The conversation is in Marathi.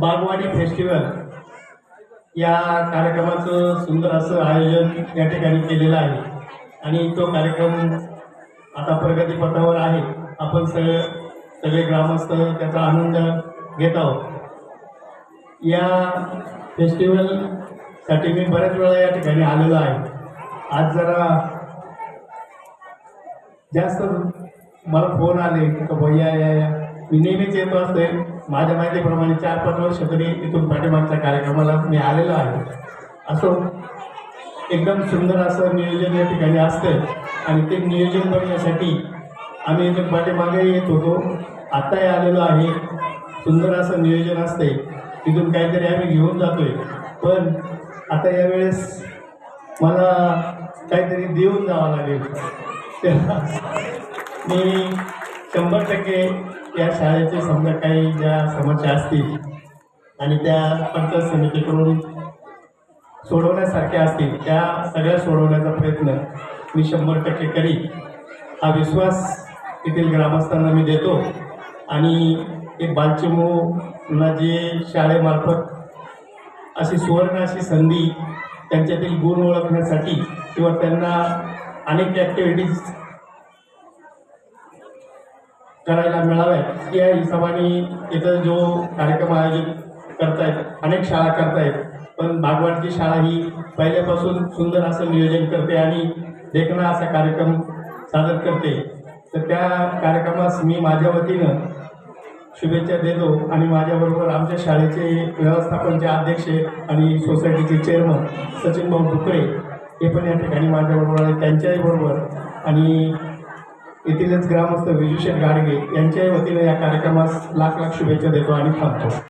बागवाडी फेस्टिवल या कार्यक्रमाचं सुंदर असं आयोजन या ठिकाणी केलेलं आहे आणि तो कार्यक्रम आता प्रगतीपथावर आहे। आपण सगळे ग्रामस्थ त्याचा आनंद घेत आहोत। या फेस्टिवलसाठी मी बऱ्याच वेळा या ठिकाणी आलेलो आहे। आज जरा जास्त मला फोन आले की भैया या मी नेहमीच येतो असते। माझ्या माहितीप्रमाणे 4-5 वर्ष तरी इथून पाठीमागच्या कार्यक्रमाला मी आलेलो आहे। असो एकदम सुंदर असं नियोजन या ठिकाणी असतं आणि ते नियोजन बघण्यासाठी आम्ही इथून पाठीमागे येत होतो, आत्ताही आलेलो आहे। सुंदर असं नियोजन असते, तिथून काहीतरी आम्ही घेऊन जातोय। पण आता यावेळेस मला काहीतरी देऊन जावं लागेल। मी 100% या शाळेचे समजा काही ज्या समस्या असतील आणि त्या पंचायत समितीकडून सोडवण्यासारख्या असतील त्या सगळ्या सोडवण्याचा प्रयत्न मी 100% करीन। हा विश्वास येथील ग्रामस्थांना मी देतो आणि एक बालचिमूंना जे शाळेमार्फत अशी सुवर्ण अशी संधी त्यांच्यातील गुण ओळखण्यासाठी किंवा त्यांना अनेक ॲक्टिव्हिटीज करायला मिळाव्यात या हिशोबाने इथं जो कार्यक्रम आयोजित करतायत, अनेक शाळा करतायत, पण बागवाडची शाळा ही पहिल्यापासून सुंदर असं नियोजन करते आणि देखणा असा कार्यक्रम सादर करते। तर त्या कार्यक्रमास मी माझ्या वतीनं शुभेच्छा देतो आणि माझ्याबरोबर आमच्या शाळेचे व्यवस्थापनचे अध्यक्ष आणि सोसायटीचे चेअरमन सचिन भाऊ डुकरे हे पण या ठिकाणी माझ्याबरोबर आहे। त्यांच्याही बरोबर आणि येथीलच ग्रामस्थ विजूशेठ गाडगे यांच्याही वतीने या कार्यक्रमास लाख लाख शुभेच्छा देतो आणि थांबतो।